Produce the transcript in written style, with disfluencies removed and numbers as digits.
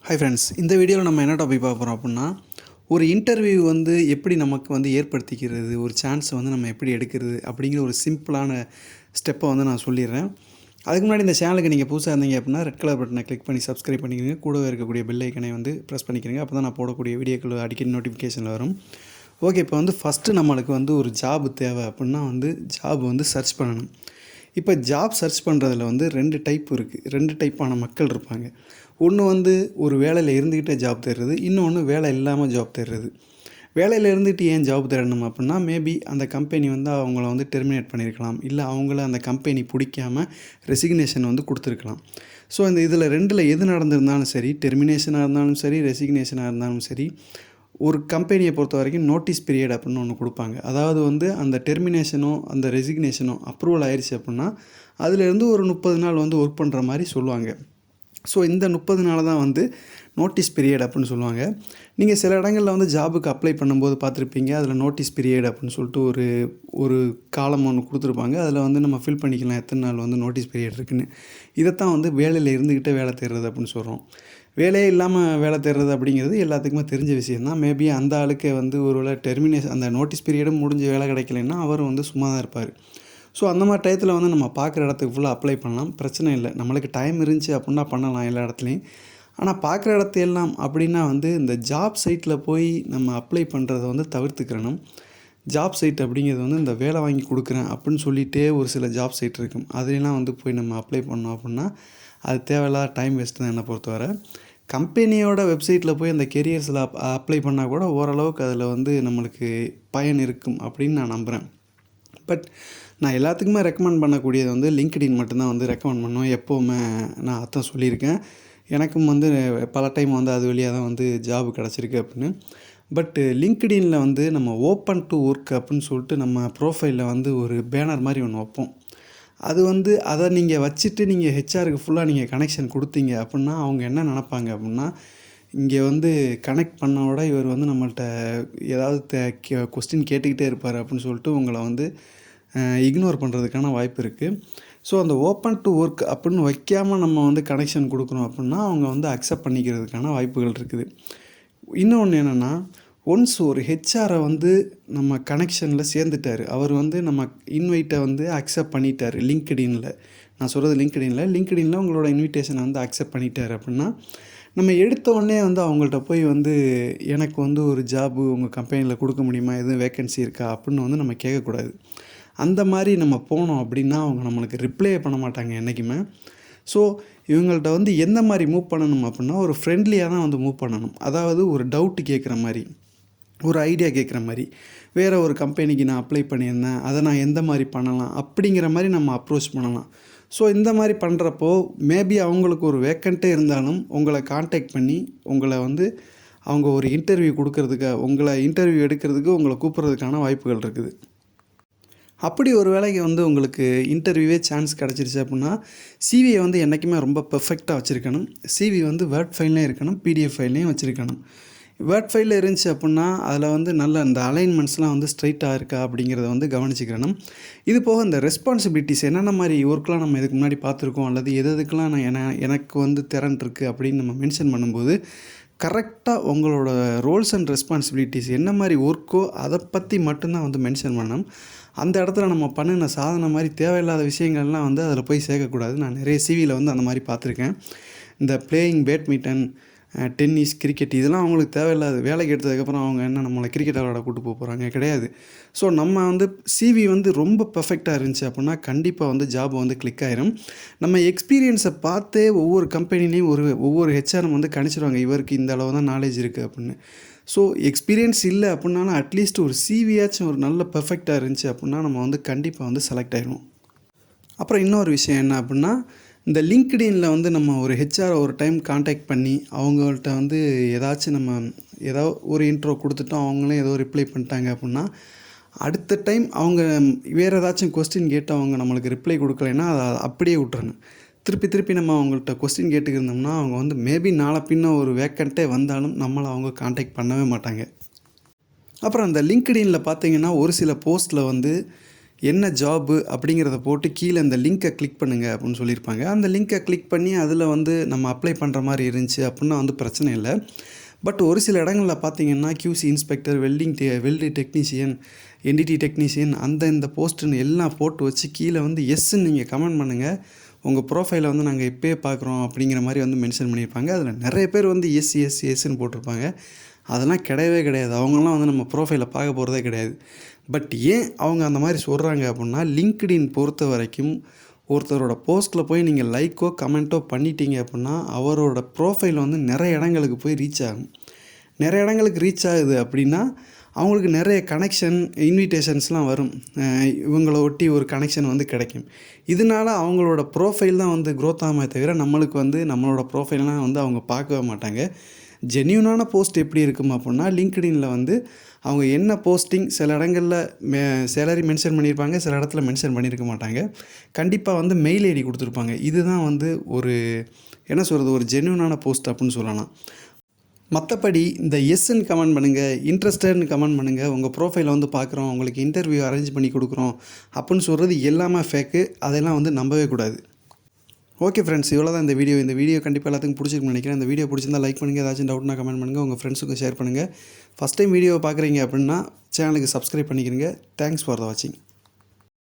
Hi friends, இந்த வீடியோவில் நம்ம என்ன டாபிக் பார்க்க போகிறோம் அப்படின்னா, ஒரு இன்டர்வியூ வந்து எப்படி நமக்கு வந்து ஏற்படுத்திக்கிறது, ஒரு சான்ஸை வந்து நம்ம எப்படி எடுக்கிறது அப்படிங்கிற ஒரு சிம்பிளான ஸ்டெப்பை வந்து நான் சொல்லிடுறேன். அதுக்கு முன்னாடி இந்த சேனலுக்கு நீங்கள் புதுசாக இருந்தீங்க அப்படின்னா ரெட் கலர் பட்டனை கிளிக் பண்ணி சப்ஸ்கிரைப் பண்ணிக்கிறீங்க. கூடவே இருக்கக்கூடிய பெல் ஐக்கனை வந்து ப்ரெஸ் பண்ணிக்கிறீங்க. அப்போ தான் நான் போடக்கூடிய வீடியோக்கள் அடிக்கடி நோட்டிஃபிகேஷனில் வரும். ஓகே, இப்போ வந்து ஃபஸ்ட்டு நம்மளுக்கு வந்து ஒரு ஜாப் தேவை அப்படின்னா வந்து ஜாப் வந்து சர்ச் பண்ணணும். இப்போ ஜாப் சர்ச் பண்ணுறதுல வந்து 2 டைப் இருக்குது. 2 டைப்பான மக்கள் இருப்பாங்க. ஒன்று வந்து ஒரு வேலையில் இருந்துக்கிட்டே ஜாப் தேடுறது, இன்னொன்று வேலை இல்லாமல் ஜாப் தேடுறது. வேலையில் இருந்துட்டு ஏன் ஜாப் தேடணும் அப்படின்னா, மேபி அந்த கம்பெனி வந்து அவங்கள வந்து டெர்மினேட் பண்ணியிருக்கலாம், இல்லை அவங்கள அந்த கம்பெனி பிடிக்காமல் ரெசிக்னேஷன் வந்து கொடுத்துருக்கலாம். ஸோ இந்த இதில் 2ல் எது நடந்திருந்தாலும் சரி, டெர்மினேஷனாக இருந்தாலும் சரி, ரெசிக்னேஷனாக இருந்தாலும் சரி, ஒரு கம்பெனியை பொறுத்த வரைக்கும் நோட்டீஸ் பீரியட் அப்படின்னு ஒன்று கொடுப்பாங்க. அதாவது வந்து அந்த டெர்மினேஷனோ அந்த ரெசிக்னேஷனோ அப்ரூவல் ஆயிடுச்சு அப்படின்னா அதுலேருந்து ஒரு 30 நாள் வந்து ஒர்க் பண்ணுற மாதிரி சொல்லுவாங்க. ஸோ இந்த 30 நாள் தான் வந்து நோட்டீஸ் பீரியட் அப்படின்னு சொல்லுவாங்க. நீங்கள் சில இடங்களில் வந்து ஜாபுக்கு அப்ளை பண்ணும்போது பார்த்துருப்பீங்க, அதில் நோட்டீஸ் பீரியட் அப்படின்னு சொல்லிட்டு ஒரு ஒரு காலம் ஒன்று கொடுத்துருப்பாங்க. அதில் வந்து நம்ம ஃபில் பண்ணிக்கலாம் எத்தனை நாள் வந்து நோட்டீஸ் பீரியட் இருக்குதுன்னு. இதைத்தான் வந்து வேலையில் இருந்துக்கிட்டே வேலை தேடுறது அப்படின்னு சொல்கிறோம். வேலையே இல்லாமல் வேலை தேடுறது அப்படிங்கிறது எல்லாத்துக்குமே தெரிஞ்ச விஷயம் தான். மேபி அந்த ஆளுக்கு வந்து ஒரு வேளை டெர்மினேஷன் அந்த நோட்டீஸ் பீரியடும் முடிஞ்சு வேலை கிடைக்கலன்னா அவர் வந்து சும்மா தான் இருப்பார். ஸோ அந்த மாதிரி டயத்தில் வந்து நம்ம பார்க்குற இடத்துக்கு ஃபுல்லாக அப்ளை பண்ணலாம், பிரச்சனை இல்லை. நம்மளுக்கு டைம் இருந்துச்சு அப்படின்னா பண்ணலாம் எல்லா இடத்துலையும். ஆனால் பார்க்குற இடத்து எல்லாம் அப்படின்னா வந்து இந்த ஜாப் சைட்டில் போய் நம்ம அப்ளை பண்ணுறத வந்து தவிர்த்துக்கிறணும். ஜாப் சைட் அப்படிங்கிறது வந்து இந்த வேலை வாங்கி கொடுக்குறேன் அப்படின்னு சொல்லிகிட்டே ஒரு சில ஜாப் சைட் இருக்கும். அதெல்லாம் வந்து போய் நம்ம அப்ளை பண்ணோம் அப்படின்னா அது தேவையில்லாத டைம் வேஸ்ட்டு தான் என்னை பொறுத்தவரை. கம்பெனியோட வெப்சைட்டில் போய் அந்த கெரியர்ஸில் அப்ளை பண்ணால் கூட ஓரளவுக்கு அதில் வந்து நம்மளுக்கு பயன் இருக்கும் அப்படின்னு நான் நம்புகிறேன். பட் நான் எல்லாத்துக்குமே ரெக்கமெண்ட் பண்ணக்கூடியது வந்து லிங்க்டின் மட்டும்தான் வந்து ரெக்கமெண்ட் பண்ணுவேன். எப்போவுமே நான் அதான் சொல்லியிருக்கேன். எனக்கும் வந்து பல டைம் வந்து அது வழியாக தான் வந்து ஜாப் கிடச்சிருக்கு அப்படின்னு. பட் லிங்க்டினில் வந்து நம்ம ஓப்பன் டு ஒர்க் அப்படின்னு சொல்லிட்டு நம்ம ப்ரோஃபைலில் வந்து ஒரு பேனர் மாதிரி ஒன்று வைப்போம். அது வந்து அதை நீங்கள் வச்சுட்டு நீங்கள் ஹெச்ஆருக்கு ஃபுல்லாக நீங்கள் கனெக்ஷன் கொடுத்தீங்க அப்படின்னா அவங்க என்ன நினப்பாங்க அப்படின்னா, இங்கே வந்து கனெக்ட் பண்ணோட இவர் வந்து நம்மள்ட்ட ஏதாவது கொஸ்டின் கேட்டுக்கிட்டே இருப்பார் அப்படின்னு சொல்லிட்டு உங்களை வந்து இக்னோர் பண்ணுறதுக்கான வாய்ப்பு இருக்குது. ஸோ அந்த ஓப்பன் டு ஒர்க் அப்படின்னு வைக்காமல் நம்ம வந்து கனெக்ஷன் கொடுக்குறோம் அப்படின்னா அவங்க வந்து அக்செப்ட் பண்ணிக்கிறதுக்கான வாய்ப்புகள் இருக்குது. இன்னொன்று என்னென்னா, ஒன்ஸ் ஒரு ஹெச்ஆரை வந்து நம்ம கனெக்ஷனில் சேர்ந்துட்டார், அவர் வந்து நம்ம இன்வைட்டை வந்து அக்செப்ட் பண்ணிட்டார் லிங்க்டினில். நான் சொல்கிறது லிங்க்டினில் உங்களோட இன்விடேஷனை வந்து அக்செப்ட் பண்ணிட்டார் அப்படின்னா, நம்ம எடுத்த உடனே வந்து அவங்கள்ட்ட போய் வந்து எனக்கு வந்து ஒரு ஜாபு உங்கள் கம்பெனியில் கொடுக்க முடியுமா, எதுவும் வேக்கன்சி இருக்கா அப்படின்னு வந்து நம்ம கேட்கக்கூடாது. அந்த மாதிரி நம்ம போனோம் அப்படின்னா அவங்க நம்மளுக்கு ரிப்ளே பண்ண மாட்டாங்க என்றைக்குமே. ஸோ இவங்கள்ட்ட வந்து எந்த மாதிரி மூவ் பண்ணணும் அப்படின்னா, ஒரு ஃப்ரெண்ட்லியாக தான் வந்து மூவ் பண்ணணும். அதாவது ஒரு டவுட்டு கேட்குற மாதிரி, ஒரு ஐடியா கேட்குற மாதிரி, வேறு ஒரு கம்பெனிக்கு நான் அப்ளை பண்ணியிருந்தேன், அதை நான் எந்த மாதிரி பண்ணலாம் அப்படிங்கிற மாதிரி நம்ம அப்ரோச் பண்ணலாம். ஸோ இந்த மாதிரி பண்ணுறப்போ மேபி அவங்களுக்கு ஒரு வேக்கண்ட்டே இருந்தாலும் உங்களை கான்டாக்ட் பண்ணி உங்களை வந்து அவங்க ஒரு இன்டர்வியூ கொடுக்கறதுக்கு, உங்களை இன்டர்வியூ எடுக்கிறதுக்கு உங்களை கூப்பிட்றதுக்கான வாய்ப்புகள் இருக்குது. அப்படி ஒரு வேலைக்கு வந்து உங்களுக்கு இன்டர்வியூவே சான்ஸ் கிடச்சிருச்சு அப்படின்னா சிவியை வந்து என்றைக்குமே ரொம்ப பெர்ஃபெக்டாக வச்சுருக்கணும். சிவி வந்து வேர்ட் ஃபைல்லையும் இருக்கணும், பிடிஎஃப் ஃபைல்லையும் வச்சுருக்கணும். வேர்ட் ஃபைலில் இருந்துச்சு அப்படின்னா அதில் வந்து நல்ல அந்த அலைன்மெண்ட்ஸ்லாம் வந்து ஸ்ட்ரைட்டாக இருக்கா அப்படிங்கிறத வந்து கவனிச்சிக்கணும். இது போக இந்த ரெஸ்பான்சிபிலிட்டிஸ் என்னென்ன மாதிரி ஒர்க்லாம் நம்ம இதுக்கு முன்னாடி பார்த்துருக்கோம், அல்லது எதுக்கெலாம் நான் எனக்கு வந்து திறன் இருக்குது அப்படின்னு நம்ம மென்ஷன் பண்ணும்போது கரெக்டாக உங்களோட ரோல்ஸ் அண்ட் ரெஸ்பான்சிபிலிட்டிஸ் என்ன மாதிரி ஒர்க்கோ அதை பற்றி மட்டும்தான் வந்து மென்ஷன் பண்ணணும். அந்த இடத்துல நம்ம பண்ணின சாதனை மாதிரி தேவையில்லாத விஷயங்கள்லாம் வந்து அதில் போய் சேர்க்கக்கூடாது. நான் நிறைய சிவியில் வந்து அந்த மாதிரி பார்த்துருக்கேன். இந்த பிளேயிங் பேட்மிண்டன், டென்னிஸ், கிரிக்கெட் இதெல்லாம் அவங்களுக்கு தேவையில்லாது. வேலைக்கு எடுத்ததுக்கப்புறம் அவங்க என்ன நம்மளை கிரிக்கெட் விளையாட கூட்டு போக போகிறாங்க, கிடையாது. ஸோ நம்ம வந்து சிவி வந்து ரொம்ப பெர்ஃபெக்டாக இருந்துச்சு அப்படின்னா கண்டிப்பாக வந்து ஜாப் வந்து கிளிக் ஆயிரும். நம்ம எக்ஸ்பீரியன்ஸை பார்த்தே ஒவ்வொரு கம்பெனிலையும் ஒவ்வொரு ஹெச்ஆரும் வந்து கணிச்சிடுவாங்க, இவருக்கு இந்த அளவு தான் நாலேஜ் இருக்குது அப்படின்னு. ஸோ எக்ஸ்பீரியன்ஸ் இல்லை அப்படின்னாலும் அட்லீஸ்ட் ஒரு சிவியாச்சும் ஒரு நல்ல பெர்ஃபெக்டாக இருந்துச்சு அப்படின்னா நம்ம வந்து கண்டிப்பாக வந்து செலக்ட் ஆகிடுவோம். அப்புறம் இன்னொரு விஷயம் என்ன அப்படின்னா, இந்த லிங்க்டினில் வந்து நம்ம ஒரு ஹெச்ஆரை ஒரு டைம் காண்டாக்ட் பண்ணி அவங்கள்ட்ட வந்து ஏதாவது ஒரு இன்ட்ரோ கொடுத்துட்டோம், அவங்களும் ஏதோ ரிப்ளை பண்ணிட்டாங்க அப்படின்னா அடுத்த டைம் அவங்க வேறு ஏதாச்சும் கொஸ்டின் கேட்டு அவங்க நம்மளுக்கு ரிப்ளை கொடுக்கலைன்னா அதை அப்படியே விட்டுறணும். திருப்பி நம்ம அவங்கள்ட்ட கொஸ்டின் கேட்டுக்கிருந்தோம்னா அவங்க வந்து மேபி நாளை பின்ன ஒரு வேக்கண்ட்டே வந்தாலும் நம்மளை அவங்க காண்டாக்ட் பண்ணவே மாட்டாங்க. அப்புறம் அந்த லிங்க்டினில் பார்த்தீங்கன்னா ஒரு சில போஸ்ட்டில் வந்து என்ன ஜாபு அப்படிங்கிறத போட்டு கீழே இந்த லிங்க்கை கிளிக் பண்ணுங்கள் அப்படின்னு சொல்லியிருப்பாங்க. அந்த லிங்க்கை கிளிக் பண்ணி அதில் வந்து நம்ம அப்ளை பண்ணுற மாதிரி இருந்துச்சு அப்படின்னா வந்து பிரச்சனை இல்லை. பட் ஒரு சில இடங்களில் பார்த்தீங்கன்னா QC inspector, weld technician, entity technician இந்த போஸ்ட்டுன்னு எல்லாம் போட்டு வச்சு கீழே வந்து எஸ்ன்னு நீங்கள் கமெண்ட் பண்ணுங்கள், உங்கள் ப்ரோஃபைலை வந்து நாங்கள் இப்போயே பார்க்குறோம் அப்படிங்கிற மாதிரி வந்து மென்ஷன் பண்ணியிருப்பாங்க. அதில் நிறைய பேர் வந்து எஸ்ன்னு போட்டிருப்பாங்க. அதெல்லாம் கிடையவே கிடையாது. அவங்களாம் வந்து நம்ம ப்ரோஃபைலை பார்க்க போகிறதே கிடையாது. பட் ஏன் அவங்க அந்த மாதிரி சொல்கிறாங்க அப்படின்னா, லிங்க்டின் பொறுத்த வரைக்கும் ஒருத்தரோட போஸ்ட்டில் போய் நீங்கள் லைக்கோ கமெண்ட்டோ பண்ணிட்டீங்க அப்படின்னா அவரோட ப்ரோஃபைல் வந்து நிறைய இடங்களுக்கு போய் ரீச் ஆகும். நிறைய இடங்களுக்கு ரீச் ஆகுது அப்படின்னா அவங்களுக்கு நிறைய கனெக்ஷன், இன்விடேஷன்ஸ்லாம் வரும். இவங்கள ஒட்டி ஒரு கனெக்ஷன் வந்து கிடைக்கும். இதனால அவங்களோட ப்ரோஃபைல் தான் வந்து க்ரோத் ஆகுமே தவிர நம்மளுக்கு வந்து நம்மளோட ப்ரோஃபைல்லாம் வந்து அவங்க பார்க்கவே மாட்டாங்க. ஜென்யூனான போஸ்ட் எப்படி இருக்கும் அப்படின்னா, லிங்க்டின்ல வந்து அவங்க என்ன போஸ்டிங் சில இடங்களில் சேலரி மென்ஷன் பண்ணியிருப்பாங்க, சில இடத்துல மென்ஷன் பண்ணியிருக்க மாட்டாங்க. கண்டிப்பாக வந்து மெயில் ஐடி கொடுத்துருப்பாங்க. இதுதான் வந்து ஒரு என்ன சொல்கிறது, ஒரு ஜென்யூனான போஸ்ட் அப்படின்னு சொல்லலாம். மற்றபடி இந்த எஸ்ன்னு கமெண்ட் பண்ணுங்கள், இன்ட்ரெஸ்டட்னு கமெண்ட் பண்ணுங்கள், உங்கள் ப்ரோஃபைலை வந்து பார்க்குறோம், உங்களுக்கு இன்டர்வியூ அரேஞ்ச் பண்ணி கொடுக்குறோம் அப்படின்னு சொல்கிறது எல்லாமே ஃபேக்கு. அதெல்லாம் வந்து நம்பவே கூடாது. ஓகே ஃப்ரெண்ட்ஸ், இவ்வளோ தான் இந்த வீடியோ. இந்த வீடியோ கண்டிப்பாக எல்லாத்துக்கும் பிடிச்சிருக்குன்னு நினைக்கிறேன். இந்த வீடியோ பிடிச்சிருந்தா லைக் பண்ணுங்கள், ஏதாச்சும் டவுட்னா கமெண்ட் பண்ணுங்கள், உங்கள் ஃப்ரெண்ட்ஸுக்கு ஷேர் பண்ணுங்கள். ஃபஸ்ட் டைம் வீடியோ பார்க்குறீங்க அப்படின்னா சேனலுக்கு சப்ஸ்கிரைப் பண்ணிக்கிறீங்க. தேங்க்ஸ் ஃபார் த வாட்சிங்.